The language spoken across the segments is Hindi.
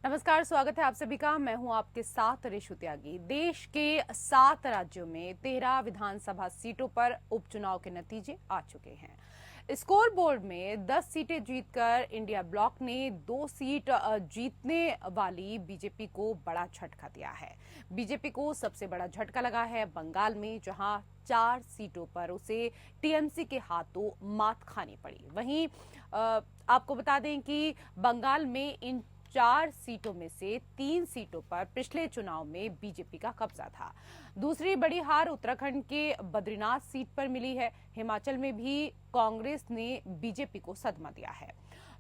नमस्कार, स्वागत है आप सभी का। मैं हूं आपके साथ रेशु त्यागी। देश के 7 राज्यों में 13 विधानसभा सीटों पर उपचुनाव के नतीजे आ चुके हैं। स्कोर बोर्ड में 10 सीटें जीतकर इंडिया ब्लॉक ने 2 सीट जीतने वाली बीजेपी को बड़ा झटका दिया है। बीजेपी को सबसे बड़ा झटका लगा है बंगाल में, जहां 4 सीटों पर उसे टीएमसी के हाथों मात खानी पड़ी। वहीं आपको बता दें कि बंगाल में इन 4 सीटों में से 3 सीटों पर पिछले चुनाव में बीजेपी का कब्जा था। दूसरी बड़ी हार उत्तराखंड के बद्रीनाथ सीट पर मिली है। हिमाचल में भी कांग्रेस ने बीजेपी को सदमा दिया है।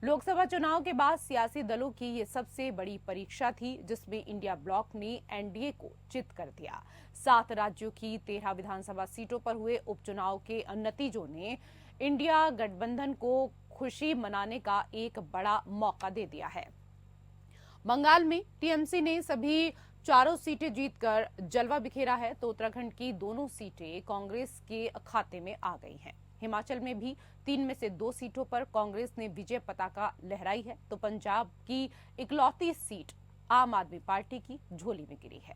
लोकसभा चुनाव के बाद सियासी दलों की ये सबसे बड़ी परीक्षा थी, जिसमें इंडिया ब्लॉक ने एनडीए को चित कर दिया। 7 राज्यों की 13 विधानसभा सीटों पर हुए उपचुनाव के नतीजों ने इंडिया गठबंधन को खुशी मनाने का एक बड़ा मौका दे दिया है। बंगाल में टीएमसी ने सभी 4 सीटें जीतकर जलवा बिखेरा है, तो उत्तराखंड की दोनों सीटें कांग्रेस के खाते में आ गई हैं। हिमाचल में भी 3 में से 2 सीटों पर कांग्रेस ने विजय पताका लहराई है, तो पंजाब की इकलौती सीट आम आदमी पार्टी की झोली में गिरी है।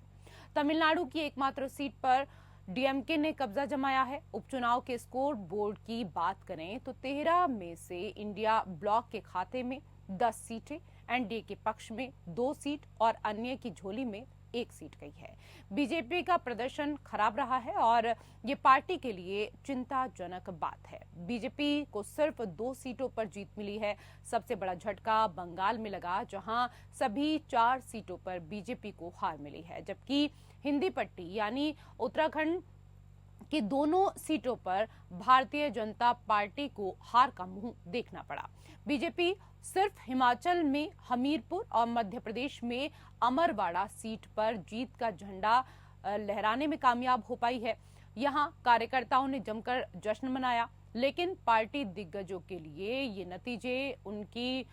तमिलनाडु की एकमात्र सीट पर डीएमके ने कब्जा जमाया है। उपचुनाव के स्कोर बोर्ड की बात करें तो 13 में से इंडिया ब्लॉक के खाते में 10 सीटें, एनडीए के पक्ष में 2 सीट और अन्य की झोली में 1 सीट गई है। बीजेपी का प्रदर्शन खराब रहा है और ये पार्टी के लिए चिंताजनक बात है। बीजेपी को सिर्फ 2 सीटों पर जीत मिली है। सबसे बड़ा झटका बंगाल में लगा, जहां सभी 4 सीटों पर बीजेपी को हार मिली है, जबकि हिंदी पट्टी यानी उत्तराखंड कि दोनों सीटों पर भारतीय जनता पार्टी को हार का मुंह देखना पड़ा। बीजेपी सिर्फ हिमाचल में हमीरपुर और मध्य प्रदेश में अमरवाड़ा सीट पर जीत का झंडा लहराने में कामयाब हो पाई है। यहां कार्यकर्ताओं ने जमकर जश्न मनाया, लेकिन पार्टी दिग्गजों के लिए ये नतीजे उनकी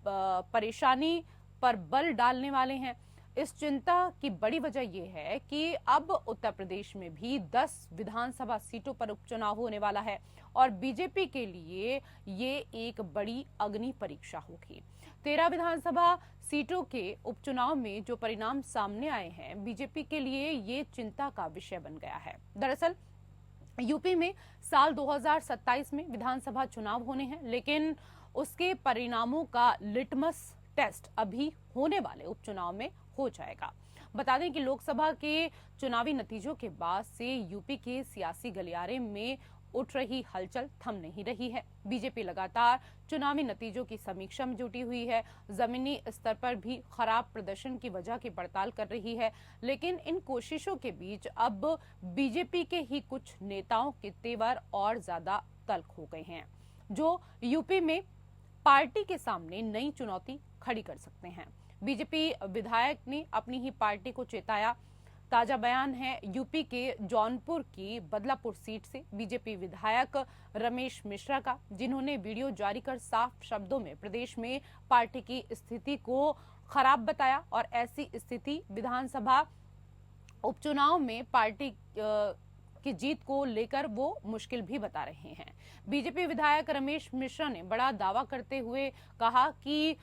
परेशानी पर बल डालने वाले हैं। इस चिंता की बड़ी वजह यह है कि अब उत्तर प्रदेश में भी 10 विधानसभा सीटों पर उपचुनाव होने वाला है और बीजेपी के लिए ये एक बड़ी अग्नि परीक्षा होगी। 13 विधानसभा सीटों के उपचुनाव में जो परिणाम सामने आए हैं, बीजेपी के लिए ये चिंता का विषय बन गया है। दरअसल यूपी में साल 2027 में विधानसभा चुनाव होने हैं, लेकिन उसके परिणामों का लिटमस टेस्ट अभी होने वाले उपचुनाव में हो जाएगा। बता दें कि लोकसभा के चुनावी नतीजों के बाद से यूपी के सियासी गलियारे में उठ रही हलचल थम नहीं रही है। बीजेपी लगातार चुनावी नतीजों की समीक्षा में जुटी हुई है। जमीनी स्तर पर भी खराब प्रदर्शन की वजह की पड़ताल कर रही है, लेकिन इन कोशिशों के बीच अब बीजेपी के ही कुछ नेताओं के तेवर और ज्यादा तल्ख हो गए हैं, जो यूपी में पार्टी के सामने नई चुनौती खड़ी कर सकते हैं। बीजेपी विधायक ने अपनी ही पार्टी को चेताया। ताजा बयान है यूपी के जौनपुर की बदलापुर सीट से बीजेपी विधायक रमेश मिश्रा का, जिन्होंने वीडियो जारी कर साफ शब्दों में प्रदेश में पार्टी की स्थिति को खराब बताया और ऐसी स्थिति विधानसभा उपचुनाव में पार्टी की जीत को लेकर वो मुश्किल भी बता रहे हैं। बीजेपी विधायक रमेश मिश्रा ने बड़ा दावा करते हुए कहा कि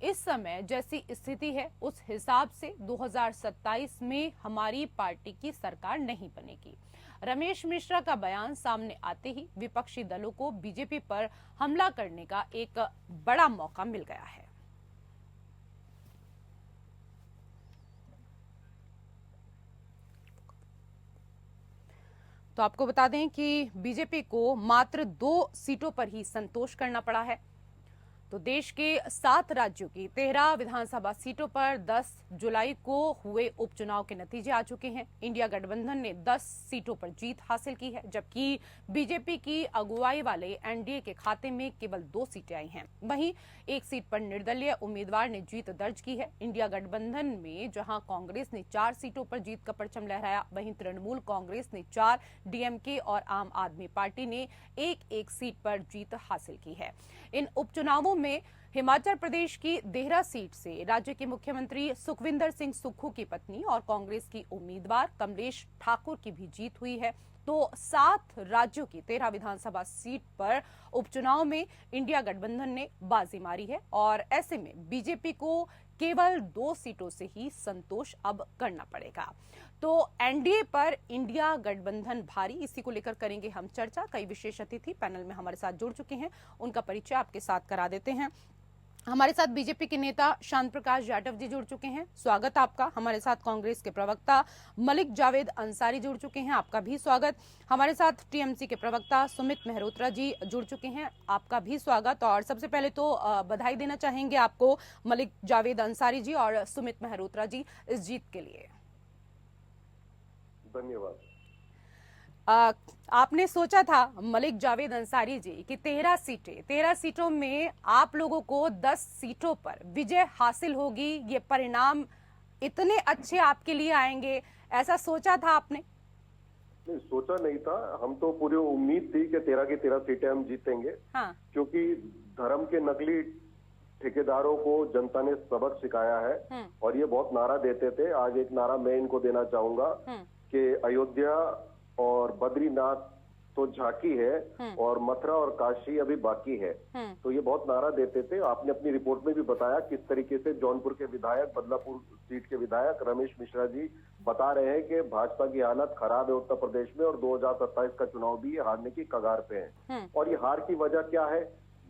इस समय जैसी स्थिति है उस हिसाब से 2027 में हमारी पार्टी की सरकार नहीं बनेगी। रमेश मिश्रा का बयान सामने आते ही विपक्षी दलों को बीजेपी पर हमला करने का एक बड़ा मौका मिल गया है। तो आपको बता दें कि बीजेपी को मात्र 2 सीटों पर ही संतोष करना पड़ा है। तो देश के 7 राज्यों की 13 विधानसभा सीटों पर 10 जुलाई को हुए उपचुनाव के नतीजे आ चुके हैं। इंडिया गठबंधन ने 10 सीटों पर जीत हासिल की है, जबकि बीजेपी की अगुवाई वाले एनडीए के खाते में केवल 2 सीटें आई हैं। वहीं 1 सीट पर निर्दलीय उम्मीदवार ने जीत दर्ज की है। इंडिया गठबंधन में जहां कांग्रेस ने 4 सीटों पर जीत का परचम लहराया, वहीं तृणमूल कांग्रेस ने 4, डीएमके और आम आदमी पार्टी ने 1-1 सीट पर जीत हासिल की है। इन उपचुनावों में हिमाचल प्रदेश की देहरा सीट से राज्य के मुख्यमंत्री सुखविंदर सिंह सुक्खू की पत्नी और कांग्रेस की उम्मीदवार कमलेश ठाकुर की भी जीत हुई है। तो 7 राज्यों की 13 विधानसभा सीट पर उपचुनाव में इंडिया गठबंधन ने बाजी मारी है और ऐसे में बीजेपी को केवल 2 सीटों से ही संतोष अब करना पड़ेगा। तो एनडीए पर इंडिया गठबंधन भारी, इसी को लेकर करेंगे हम चर्चा। कई विशेष अतिथि पैनल में हमारे साथ जुड़ चुके हैं, उनका परिचय आपके साथ करा देते हैं। हमारे साथ बीजेपी के नेता शांत प्रकाश जाटव जी जुड़ चुके हैं, स्वागत आपका। हमारे साथ कांग्रेस के प्रवक्ता मलिक जावेद अंसारी जुड़ चुके हैं, आपका भी स्वागत। हमारे साथ टीएमसी के प्रवक्ता सुमित मेहरोत्रा जी जुड़ चुके हैं, आपका भी स्वागत। और सबसे पहले तो बधाई देना चाहेंगे आपको मलिक जावेद अंसारी जी और सुमित मेहरोत्रा जी इस जीत के लिए। धन्यवाद। आपने सोचा था मलिक जावेद अंसारी जी कि 13 सीटों में आप लोगों को 10 सीटों पर विजय हासिल होगी, ये परिणाम इतने अच्छे आपके लिए आएंगे, ऐसा सोचा था आपने? नहीं, सोचा नहीं था। हम तो पूरी उम्मीद थी कि 13 की 13 सीटें हम जीतेंगे। हाँ। क्योंकि धर्म के नकली ठेकेदारों को जनता ने सबक सिखाया है और ये बहुत नारा देते थे। आज एक नारा मैं इनको देना चाहूंगा कि अयोध्या और बद्रीनाथ तो झांकी है और मथुरा और काशी अभी बाकी है। तो ये बहुत नारा देते थे। आपने अपनी रिपोर्ट में भी बताया किस तरीके से जौनपुर के विधायक, बदलापुर सीट के विधायक रमेश मिश्रा जी बता रहे हैं कि भाजपा की हालत खराब है उत्तर प्रदेश में और 2027 का चुनाव भी हारने की कगार पे है। और ये हार की वजह क्या है?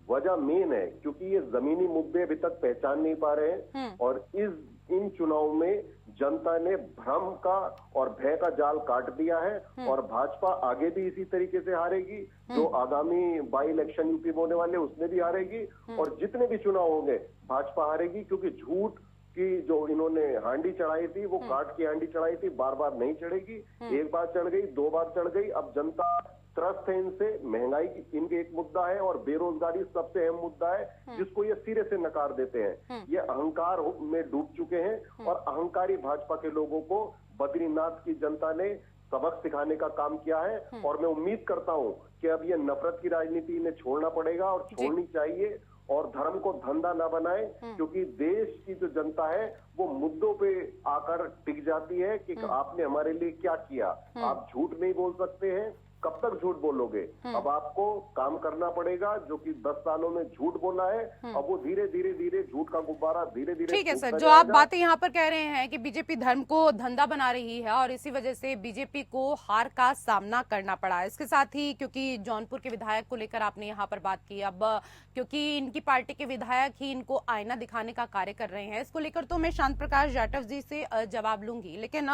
वजह मेन है क्योंकि ये जमीनी मुद्दे अभी तक पहचान नहीं पा रहे हैं और इन चुनाव में जनता ने भ्रम का और भय का जाल काट दिया है और भाजपा आगे भी इसी तरीके से हारेगी। जो आगामी बाई इलेक्शन यूपी में होने वाले उसमें भी हारेगी और जितने भी चुनाव होंगे भाजपा हारेगी क्योंकि झूठ की जो इन्होंने हांडी चढ़ाई थी वो काट की हांडी चढ़ाई थी, बार बार नहीं चढ़ेगी। एक बार चढ़ गई, 2 बार चढ़ गई। अब जनता त्रस्त है इनसे। महंगाई की इनके एक मुद्दा है और बेरोजगारी सबसे अहम मुद्दा है जिसको ये सिरे से नकार देते हैं। ये अहंकार में डूब चुके हैं और अहंकारी भाजपा के लोगों को बद्रीनाथ की जनता ने सबक सिखाने का काम किया है और मैं उम्मीद करता हूं कि अब ये नफरत की राजनीति इन्हें छोड़ना पड़ेगा और छोड़नी चाहिए और धर्म को धंधा ना बनाए क्योंकि देश की जो जनता है वो मुद्दों पे आकर टिक जाती है कि आपने हमारे लिए क्या किया। आप झूठ नहीं बोल सकते हैं, कब तक झूठ बोलोगे? अब आपको काम करना पड़ेगा। जो कि 10 सालों में झूठ बोला है, अब वो धीरे धीरे झूठ का गुब्बारा धीरे धीरे। ठीक है सर, जो आप बातें यहाँ पर कह रहे हैं कि बीजेपी धर्म को धंधा बना रही है और इसी वजह से बीजेपी को हार का सामना करना पड़ा। इसके साथ ही क्योंकि जौनपुर के विधायक को लेकर आपने यहाँ पर बात की, अब क्योंकि इनकी पार्टी के विधायक ही इनको आईना दिखाने का कार्य कर रहे हैं, इसको लेकर तो मैं शांत प्रकाश जाटव जी से जवाब लूंगी। लेकिन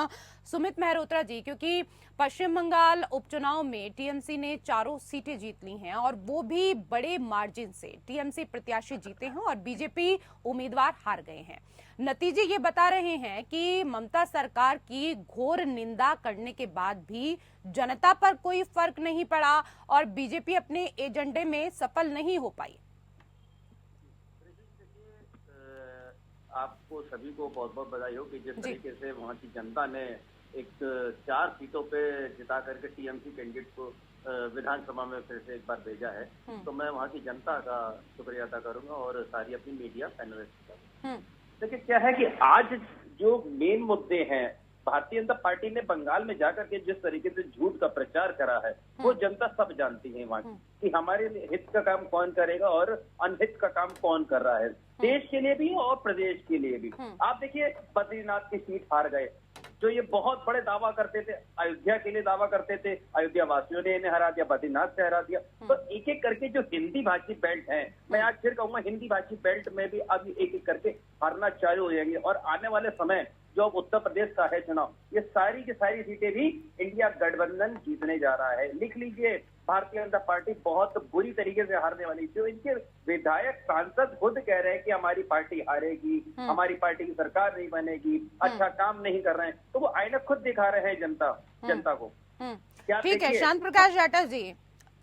सुमित मेहरोत्रा जी, क्योंकि पश्चिम बंगाल उपचुनाव में टीएमसी ने 4 सीटें जीत ली हैं और वो भी बड़े मार्जिन से टीएमसी प्रत्याशी जीते हैं और बीजेपी उम्मीदवार हार गए हैं। नतीजे ये बता रहे हैं कि ममता सरकार की घोर निंदा करने के बाद भी जनता पर कोई फर्क नहीं पड़ा और बीजेपी अपने एजेंडे में सफल नहीं हो पाई। आपको सभी को बहुत बहुत बधाई हो कि जिस तरीके से वहाँ की जनता ने एक 4 सीटों पे जिता करके टीएमसी कैंडिडेट को विधानसभा में फिर से एक बार भेजा है, तो मैं वहाँ की जनता का शुक्रिया अदा करूंगा और सारी अपनी मीडिया पैनलिस्ट का। देखिए क्या है कि आज जो मेन मुद्दे हैं, भारतीय जनता पार्टी ने बंगाल में जाकर के जिस तरीके से झूठ का प्रचार करा है वो जनता सब जानती है वहाँ की कि हमारे हित का काम कौन करेगा और अनहित का काम कौन कर रहा है, देश के लिए भी और प्रदेश के लिए भी। आप देखिए बद्रीनाथ की सीट हार गए, जो ये बहुत बड़े दावा करते थे, अयोध्या के लिए दावा करते थे, अयोध्या वासियों ने इन्हें हरा दिया, बद्रीनाथ से हरा दिया। तो एक एक करके जो हिंदी भाषी बेल्ट है, मैं आज फिर कहूंगा हिंदी भाषी बेल्ट में भी अब एक एक करके हारना चालू हो जाएंगे और आने वाले समय जो उत्तर प्रदेश का है चुनाव, ये सारी की सारी सीटें भी इंडिया गठबंधन जीतने जा रहा है। लिख लीजिए, भारतीय जनता पार्टी बहुत बुरी तरीके से हारने वाली। जो इनके विधायक सांसद खुद कह रहे हैं कि हमारी पार्टी हारेगी, हमारी पार्टी की सरकार नहीं बनेगी, अच्छा काम नहीं कर रहे हैं, तो वो आईना खुद दिखा रहे हैं जनता को। ठीक है, शांत प्रकाश जाटव जी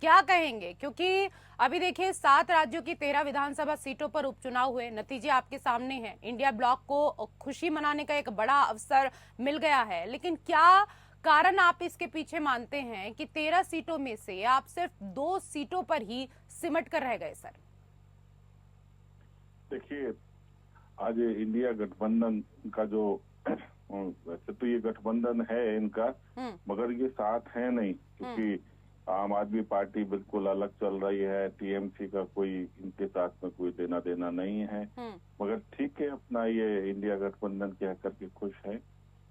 क्या कहेंगे? क्योंकि अभी देखिए 7 राज्यों की 13 विधानसभा सीटों पर उपचुनाव हुए, नतीजे आपके सामने हैं। इंडिया ब्लॉक को खुशी मनाने का एक बड़ा अवसर मिल गया है, लेकिन क्या कारण आप इसके पीछे मानते हैं कि 13 सीटों में से आप सिर्फ 2 सीटों पर ही सिमट कर रह गए? सर देखिए, आज इंडिया गठबंधन का जो वैसे तो ये गठबंधन है इनका, मगर ये साथ है नहीं, क्योंकि आम आदमी पार्टी बिल्कुल अलग चल रही है, टीएमसी का कोई इनके साथ में कोई देना देना नहीं है। मगर ठीक है, अपना ये इंडिया गठबंधन कह करके खुश है।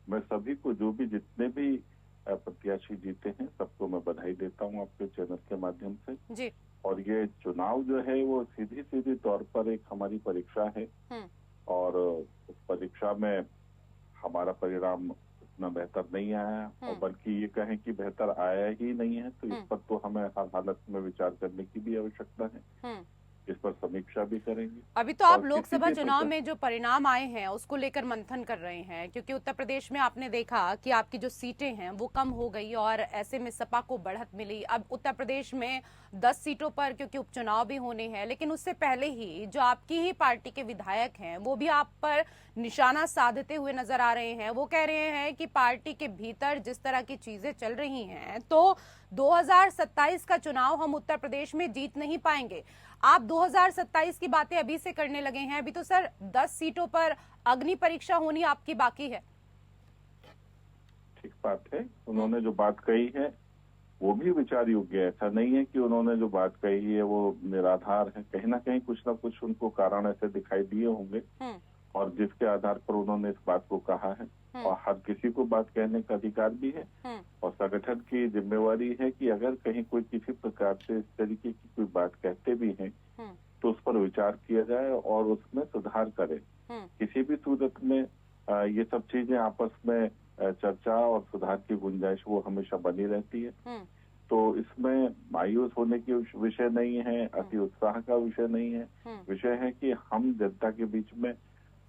मैं सभी को, जो भी जितने भी प्रत्याशी जीते हैं, सबको मैं बधाई देता हूं आपके चैनल के माध्यम से जी। और ये चुनाव जो है वो सीधी सीधी तौर पर एक हमारी परीक्षा है और उस परीक्षा में हमारा परिणाम उतना बेहतर नहीं आया और बल्कि ये कहें कि बेहतर आया ही नहीं है, तो इस पर तो हमें हर हालत में विचार करने की भी आवश्यकता है। इस पर समीक्षा भी करेंगे। अभी तो आप लोकसभा चुनाव में जो परिणाम आए हैं उसको लेकर मंथन कर रहे हैं, क्योंकि उत्तर प्रदेश में आपने देखा कि आपकी जो सीटें हैं वो कम हो गई और ऐसे में सपा को बढ़त मिली। अब उत्तर प्रदेश में 10 सीटों पर क्योंकि उपचुनाव भी होने हैं, लेकिन उससे पहले ही जो आपकी ही पार्टी के विधायक हैं वो भी आप पर निशाना साधते हुए नजर आ रहे हैं। वो कह रहे हैं कि पार्टी के भीतर जिस तरह की चीजें चल रही हैं तो 2027 का चुनाव हम उत्तर प्रदेश में जीत नहीं पाएंगे। आप 2027 की बातें अभी से करने लगे हैं। अभी तो सर 10 सीटों पर अग्नि परीक्षा होनी आपकी बाकी है। ठीक बात है, उन्होंने जो बात कही है वो भी विचार योग्य है। ऐसा नहीं है कि उन्होंने जो बात कही है वो निराधार है। कहीं ना कहीं कुछ ना कुछ उनको कारण ऐसे दिखाई दिए होंगे और जिसके आधार पर उन्होंने इस बात को कहा है और हर किसी को बात कहने का अधिकार भी है और संगठन की जिम्मेवारी है कि अगर कहीं कोई किसी प्रकार से इस तरीके की कोई बात कहते भी हैं तो उस पर विचार किया जाए और उसमें सुधार करे। किसी भी सूरत में ये सब चीजें आपस में चर्चा और सुधार की गुंजाइश वो हमेशा बनी रहती है। तो इसमें मायूस होने की विषय नहीं है, अति उत्साह का विषय नहीं है। विषय है कि हम जनता के बीच में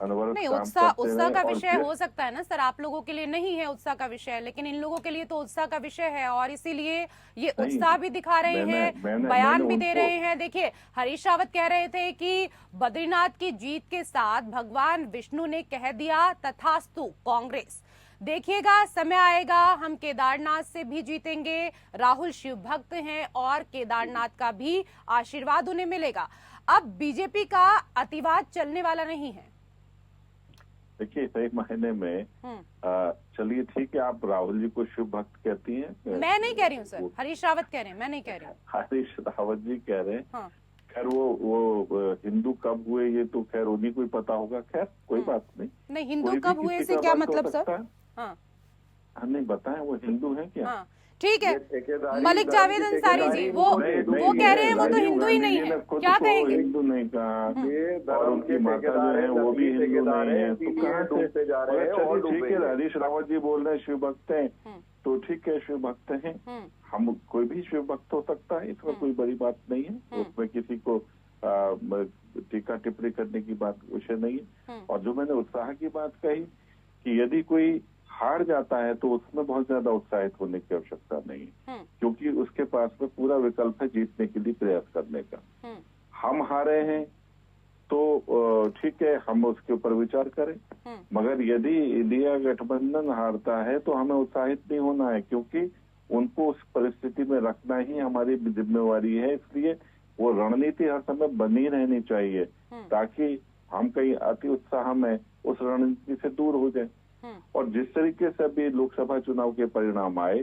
नहीं, उत्साह का विषय हो सकता है ना सर, आप लोगों के लिए नहीं है उत्साह का विषय, लेकिन इन लोगों के लिए तो उत्साह का विषय है और इसीलिए ये उत्साह भी दिखा रहे हैं, बयान भी दे रहे हैं। देखिए, हरीश रावत कह रहे थे कि बद्रीनाथ की जीत के साथ भगवान विष्णु ने कह दिया तथास्तु कांग्रेस। देखिएगा, समय आएगा हम केदारनाथ से भी जीतेंगे। राहुल शिव भक्त हैं और केदारनाथ का भी आशीर्वाद उन्हें मिलेगा। अब बीजेपी का अतिवाद चलने वाला नहीं है। देखिए, सही मायने में चलिए ठीक है, आप राहुल जी को शिव भक्त कहती हैं। मैं नहीं कह रही हूँ सर, हरीश रावत कह रहे हैं, मैं नहीं कह रही हूँ। हरीश रावत जी कह रहे हैं। खैर वो हिंदू कब हुए ये तो खैर उन्हीं को ही पता होगा। खैर कोई बात नहीं। नहीं, हिंदू कब हुए से क्या मतलब सर? नहीं बताएं वो हिंदू है क्या? ठीक है, मलिक जावेद अंसारी जी वो कह रहे हैं वो तो हिंदू ही नहीं है, क्या कहेंगे? हिंदू नहीं कहा और उनकी माता जो है वो भी हिंदू नहीं है, तो कहाँ से जा रहे हैं? ठीक है, हरीश रावत जी बोल रहे हैं शिव भक्त हैं, तो ठीक है शिव भक्त हैं। हम कोई भी शिव भक्त हो सकता है, इसमें कोई बड़ी बात नहीं है। उसमें किसी को टीका टिप्पणी करने की बात विषय नहीं है। और जो मैंने उत्साह की बात कही कि यदि कोई हार जाता है तो उसमें बहुत ज्यादा उत्साहित होने की आवश्यकता नहीं है, क्योंकि उसके पास में पूरा विकल्प है जीतने के लिए प्रयास करने का। हम हारे हैं तो ठीक है, हम उसके ऊपर विचार करें, मगर यदि इंडिया गठबंधन हारता है तो हमें उत्साहित नहीं होना है, क्योंकि उनको उस परिस्थिति में रखना ही हमारी जिम्मेवारी है। इसलिए वो रणनीति हर समय बनी रहनी चाहिए ताकि हम कहीं अति उत्साह में उस रणनीति से दूर हो जाए। और जिस तरीके से अभी लोकसभा चुनाव के परिणाम आए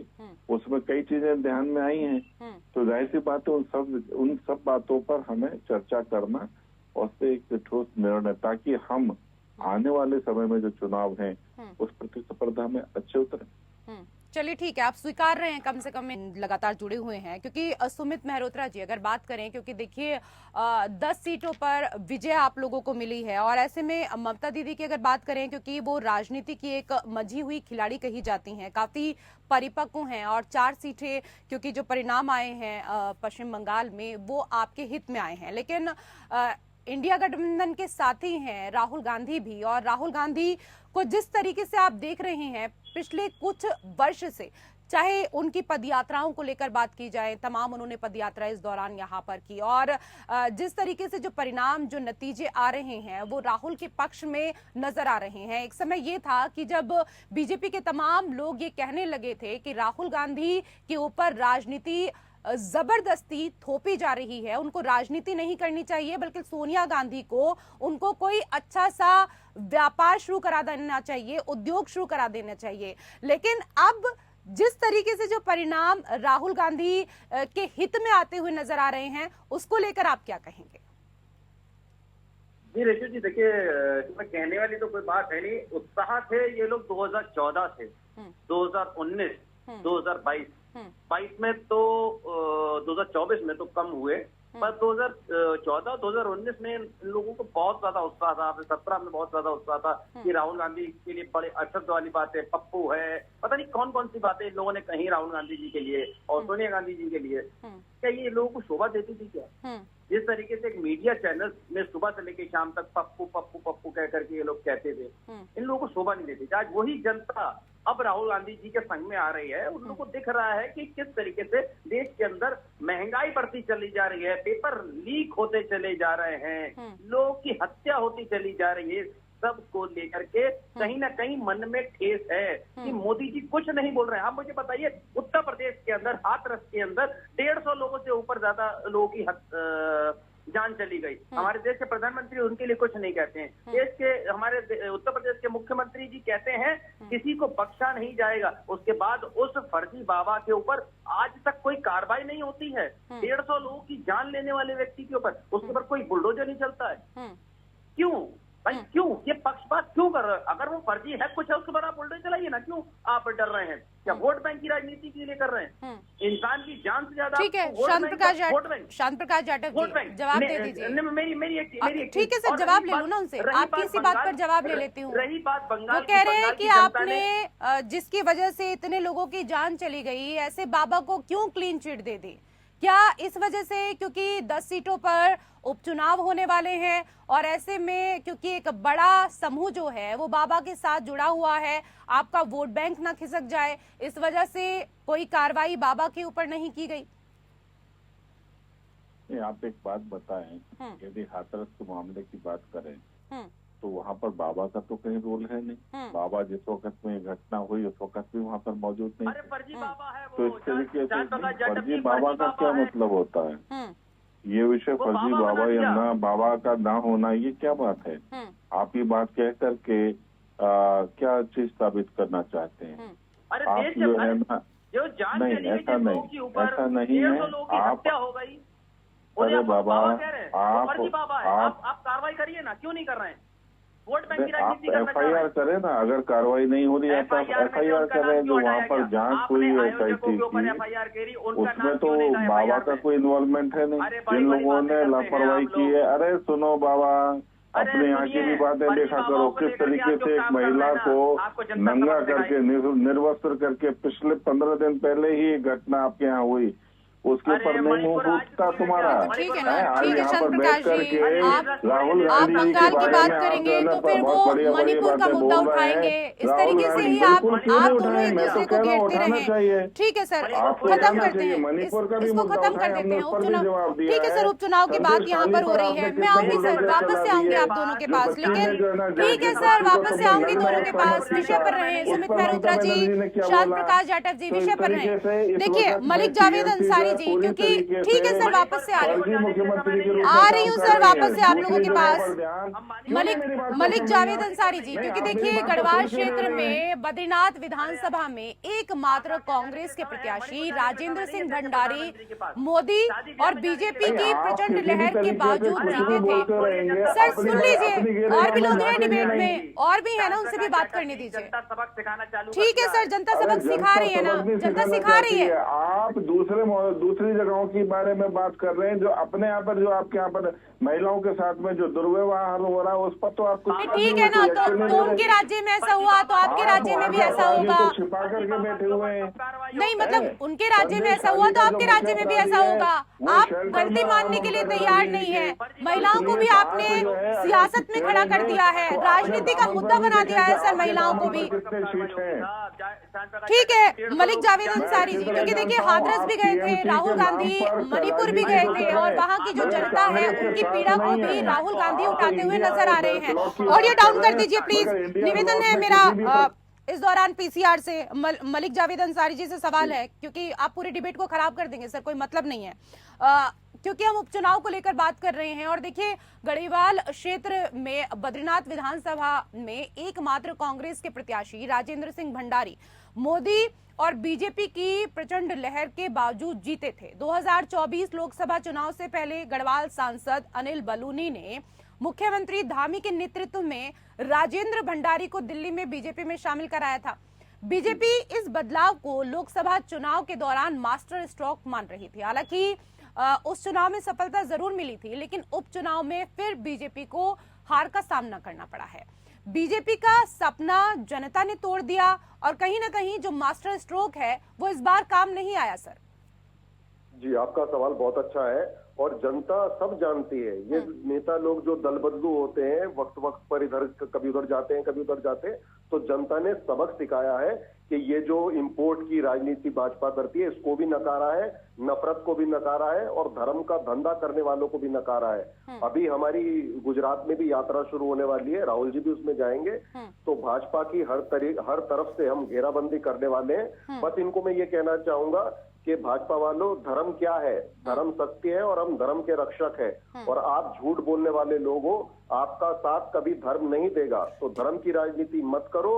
उसमें कई चीजें ध्यान में आई हैं, तो जाहिर सी बात है उन सब बातों पर हमें चर्चा करना और उससे एक ठोस निर्णय, ताकि हम आने वाले समय में जो चुनाव हैं उस प्रतिस्पर्धा में अच्छे उतरे। चलिए ठीक है, आप स्वीकार रहे हैं, कम से कम लगातार जुड़े हुए हैं। क्योंकि सुमित मेहरोत्रा जी अगर बात करें, क्योंकि देखिए 10 सीटों पर विजय आप लोगों को मिली है और ऐसे में ममता दीदी की अगर बात करें, क्योंकि वो राजनीति की एक मंझी हुई खिलाड़ी कही जाती हैं, काफी परिपक्व हैं और 4 सीटें क्योंकि जो परिणाम आए हैं पश्चिम बंगाल में वो आपके हित में आए हैं। लेकिन इंडिया गठबंधन के साथी हैं राहुल गांधी भी, और राहुल गांधी को जिस तरीके से आप देख रहे हैं पिछले कुछ वर्ष से, चाहे उनकी पदयात्राओं को लेकर बात की जाए, तमाम उन्होंने पदयात्रा इस दौरान यहाँ पर की, और जिस तरीके से जो परिणाम जो नतीजे आ रहे हैं वो राहुल के पक्ष में नजर आ रहे हैं। एक समय ये था कि जब बीजेपी के तमाम लोग ये कहने लगे थे कि राहुल गांधी के ऊपर राजनीति जबरदस्ती थोपी जा रही है, उनको राजनीति नहीं करनी चाहिए बल्कि सोनिया गांधी को उनको कोई अच्छा सा व्यापार शुरू करा देना चाहिए, उद्योग शुरू करा देना चाहिए। लेकिन अब जिस तरीके से जो परिणाम राहुल गांधी के हित में आते हुए नजर आ रहे हैं, उसको लेकर आप क्या कहेंगे? जी रेशु जी, देखिए इसमें कहने वाली तो कोई बात है नहीं। उत्साह थे ये लोग 2014 से 2019, 2022 22 में तो 2024 में तो कम हुए, पर 2014 2019 में इन लोगों को बहुत ज्यादा उत्साह था। 17 में बहुत ज्यादा उत्साह था कि राहुल गांधी के लिए बड़े अरशद वाली बातें, पप्पू है, पता नहीं कौन कौन सी बातें इन लोगों ने कही राहुल गांधी जी के लिए और सोनिया गांधी जी के लिए। क्या ये लोगों को शोभा देती थी क्या? जिस तरीके से एक मीडिया चैनल में सुबह से लेकर शाम तक पप्पू पप्पू पप्पू कह करके ये लोग कहते थे, इन लोगों को शोभा नहीं देती। आज वही जनता अब राहुल गांधी जी के संग में आ रही है। उन लोगों को दिख रहा है कि किस तरीके से देश के अंदर महंगाई बढ़ती चली जा रही है, पेपर लीक होते चले जा रहे हैं, लोगों की हत्या होती चली जा रही है। सब को लेकर के कहीं ना कहीं मन में ठेस है कि मोदी जी कुछ नहीं बोल रहे हैं। आप मुझे बताइए, उत्तर प्रदेश के अंदर हाथरस के अंदर 150 लोगों से ऊपर ज्यादा लोगों की जान चली गई। हमारे देश के प्रधानमंत्री उनके लिए कुछ नहीं कहते हैं। देश के हमारे उत्तर प्रदेश के मुख्यमंत्री जी कहते हैं किसी को बख्शा नहीं जाएगा। उसके बाद उस फर्जी बाबा के ऊपर आज तक कोई कार्रवाई नहीं होती है। 150 लोगों की जान लेने वाले व्यक्ति के ऊपर उसके ऊपर कोई बुलडोजर नहीं चलता है। क्यों भाई, क्यों ये पक्षपात क्यों कर रहे हो? अगर वो फर्जी है कुछ है उसके बाद आप बुलडोजर चलाइए ना, क्यों आप डर रहे हैं? क्या वोट बैंक की राजनीति के लिए कर रहे हैं? इंसान की जान से ज्यादा ठीक है, शांत प्रकाश जाटव जी जवाब दे दीजिए। मेरी ठीक है सर, जवाब ले लो ना उनसे, आपकी इसी बात पर जवाब ले लेती हूँ। रही बात बंगाल, वो कह रहे हैं कि आपने जिसकी वजह से इतने लोगों की जान चली गई, ऐसे बाबा को क्यों क्लीन चिट दे दी? क्या इस वजह से क्योंकि 10 सीटों पर उपचुनाव होने वाले हैं और ऐसे में क्योंकि एक बड़ा समूह जो है वो बाबा के साथ जुड़ा हुआ है, आपका वोट बैंक ना खिसक जाए, इस वजह से कोई कार्रवाई बाबा के ऊपर नहीं की गई? आप एक बात बताएं, यदि हाथरस के मामले की बात करें तो वहाँ पर बाबा का तो कहीं रोल है नहीं। बाबा जिस वक्त में घटना हुई उस वक्त भी वहाँ पर मौजूद नहीं। अरे फर्जी बाबा है वो। तो इस तरीके से फर्जी बाबा का क्या मतलब होता है? ये विषय फर्जी बाबा या ना बाबा का ना होना, ये क्या बात है? आप ये बात कह करके क्या चीज साबित करना चाहते हैं? आप जो है ना, नहीं ऐसा नहीं, ऐसा नहीं है। आप अरे बाबा, आप कार्रवाई करिए ना, क्यों नहीं कर रहे हैं? वोट बैंक की राजनीति करना चाह रहे हैं। FIR करें ना, अगर कार्रवाई नहीं हो रही है तो FIR करें। जो वहाँ पर जांच हुई SIT की, उसमें तो बाबा का कोई इन्वॉल्वमेंट है नहीं। जिन लोगों ने लापरवाही की है, अरे सुनो बाबा, अपने यहाँ की भी बातें देखा करो। किस तरीके से एक महिला को नंगा करके निर्वस्त्र करके पिछले 15 दिन पहले ही घटना आपके यहाँ हुई, उसके ऊपर नहीं मुंह फूटता तुम्हारा। ठीक है ना, आज ठीक है यहाँ शांत पर प्रकाश बैठ करके जी, राहुल आप गांधी बंगाल के की बारे बात में आप करेंगे जो है तो फिर बहुत वो बढ़िया मणिपुर का बातें मुद्दा बोल रहे उठाएंगे। हैं। इस तरीके से ही आप दोनों एक दूसरे को घेरते रहे। ठीक है सर, खत्म करते हैं इसको, खत्म कर देते हैं उपचुनाव। ठीक है सर, उपचुनाव की बात यहाँ पर हो रही है। मैं आऊंगी सर, वापस से आऊंगी आप दोनों के पास, लेकिन ठीक है सर, वापस से आऊंगी दोनों के पास। विषय पर रहे सुमित मेहरोत्रा जी, शांत प्रकाश जाटव जी, विषय पर रहे। देखिए मलिक जावेद अंसारी जी, क्योंकि ठीक है सर, वापस से आ रही हूँ सर, वापस से आप लोगों के पास। मलिक जावेद अंसारी जी, क्योंकि देखिए गढ़वाल क्षेत्र में बद्रीनाथ विधानसभा में एकमात्र कांग्रेस के प्रत्याशी राजेंद्र सिंह भंडारी मोदी और बीजेपी की प्रचंड लहर के बावजूद जीते थे। सर सुन लीजिए, और भी लोग हैं डिबेट में, और भी है ना, उनसे भी बात करने दीजिए। ठीक है सर, जनता सबक सिखा रही है ना, जनता सिखा रही है। आप दूसरी जगहों के बारे में बात कर रहे हैं, जो अपने यहाँ पर, जो आपके यहाँ पर महिलाओं के साथ में जो दुर्व्यवहार हो रहा है उस पर तो आपको ठीक है ना, तो उनके राज्य में ऐसा हुआ तो आपके राज्य में भी ऐसा होगा। छिपा करके बैठे हुए हैं। नहीं मतलब उनके राज्य में ऐसा हुआ तो आपके राज्य में भी ऐसा होगा। आप गलती मानने के लिए तैयार नहीं है। महिलाओं को भी आपने सियासत में खड़ा कर दिया है, राजनीति का मुद्दा बना दिया है सर महिलाओं को भी। ठीक है मलिक जावेद अंसारी जी, क्योंकि देखिए हाथरस भी गए थे, राहुल गांधी मणिपुर भी गए थे और वहाँ की जो जनता है उनकी पीड़ा को भी राहुल गांधी उठाते हुए नजर आ रहे हैं। ऑडियो डाउन कर दीजिए प्लीज, निवेदन है मेरा। इस दौरान पीसीआर से मलिक जावेद अंसारी जी से सवाल है, क्योंकि आप पूरे डिबेट को खराब कर देंगे सर, कोई मतलब नहीं है, क्योंकि हम उपचुनाव को लेकर बात कर रहे हैं। और देखिए गढ़वाल क्षेत्र में बद्रीनाथ विधानसभा में एकमात्र कांग्रेस के प्रत्याशी राजेंद्र सिंह भंडारी मोदी और बीजेपी की प्रचंड लहर के बावजूद जीते थे। 2024 लोकसभा चुनाव से पहले गढ़वाल सांसद अनिल बलूनी ने मुख्यमंत्री धामी के नेतृत्व में राजेंद्र भंडारी को दिल्ली में बीजेपी में शामिल कराया था। बीजेपी इस बदलाव को लोकसभा चुनाव के दौरान मास्टर स्ट्रोक मान रही थी। हालांकि उस चुनाव में सफलता जरूर मिली थी, लेकिन उपचुनाव में फिर बीजेपी को हार का सामना करना पड़ा है। बीजेपी का सपना जनता ने तोड़ दिया और कहीं ना कहीं जो मास्टर स्ट्रोक है वो इस बार काम नहीं आया। सर जी, आपका सवाल बहुत अच्छा है और जनता सब जानती है। ये नेता लोग जो दल बदलू होते हैं, वक्त वक्त पर इधर कभी उधर जाते हैं, कभी उधर जाते हैं, तो जनता ने सबक सिखाया है कि ये जो इंपोर्ट की राजनीति भाजपा करती है, इसको भी नकारा है, नफरत को भी नकारा है और धर्म का धंधा करने वालों को भी नकारा है। अभी हमारी गुजरात में भी यात्रा शुरू होने वाली है, राहुल जी भी उसमें जाएंगे। तो भाजपा की हर तरफ से हम घेराबंदी करने वाले हैं। बस इनको मैं ये कहना चाहूंगा कि भाजपा वालों, धर्म क्या है? धर्म सत्य है और हम धर्म के रक्षक हैं। और आप झूठ बोलने वाले लोगों, आपका साथ कभी धर्म नहीं देगा। तो धर्म की राजनीति मत करो,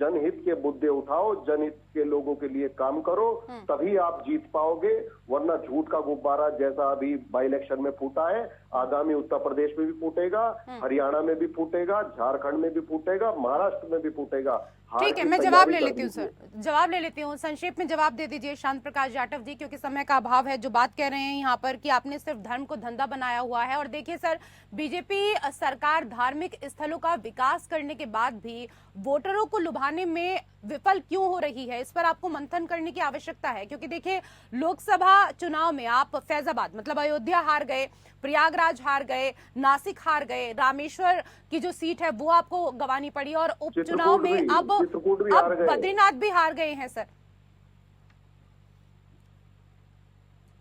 जनहित के मुद्दे उठाओ, जनहित के लोगों के लिए काम करो, तभी आप जीत पाओगे। वरना झूठ का गुब्बारा जैसा अभी बाई इलेक्शन में फूटा है, आगामी उत्तर प्रदेश में भी फूटेगा, हरियाणा में भी फूटेगा, झारखंड में भी फूटेगा, महाराष्ट्र में भी फूटेगा। ठीक है, मैं जवाब ले लेती हूँ सर, जवाब ले लेती हूँ। संक्षेप में जवाब दे दीजिए शांत प्रकाश जाटव जी, क्योंकि समय का अभाव है। जो बात कह रहे हैं यहाँ पर कि आपने सिर्फ धर्म को धंधा बनाया हुआ है। और देखिए सर, बीजेपी सरकार धार्मिक स्थलों का विकास करने के बाद भी वोटरों को लुभाने में विफल क्यों हो रही है, इस पर आपको मंथन करने की आवश्यकता है। क्योंकि देखिए, लोकसभा चुनाव में आप फैजाबाद मतलब अयोध्या हार गए, प्रयागराज हार गए, नासिक हार गए, रामेश्वर की जो सीट है वो आपको गंवानी पड़ी और उपचुनाव में अब बद्रीनाथ भी हार गए हैं। सर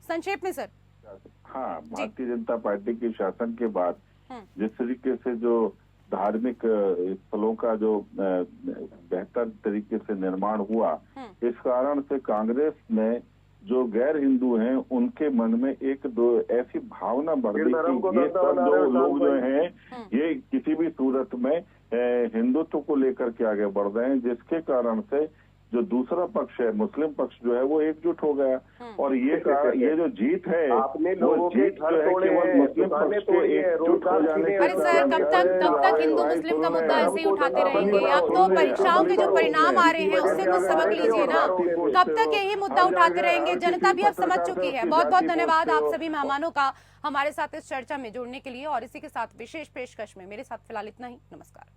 संक्षेप में सर। हाँ, भारतीय जनता पार्टी के शासन के बाद जिस तरीके से जो धार्मिक स्थलों का जो बेहतर तरीके से निर्माण हुआ, इस कारण से कांग्रेस में जो गैर हिंदू हैं उनके मन में एक दो ऐसी भावना बढ़ गई कि ये सब जो लोग जो हैं ये किसी भी सूरत में हिंदुत्व को लेकर के आगे बढ़ रहे हैं, जिसके कारण से जो दूसरा पक्ष है, मुस्लिम पक्ष जो है वो एकजुट हो गया। और ये जो जीत है, आपने वो जीत जो है केवल मुस्लिम पक्ष के एकजुट हो जाने। अरे सर, कब तक हिंदू मुस्लिम का मुद्दा ऐसे ही उठाते रहेंगे? अब तो परीक्षाओं के जो परिणाम आ रहे हैं उससे कुछ सबक लीजिए ना। कब तक यही मुद्दा उठाते रहेंगे? जनता भी अब समझ चुकी है। बहुत बहुत धन्यवाद आप सभी मेहमानों का हमारे साथ इस चर्चा में जुड़ने के लिए। और इसी के साथ विशेष पेशकश में मेरे साथ फिलहाल इतना ही। नमस्कार।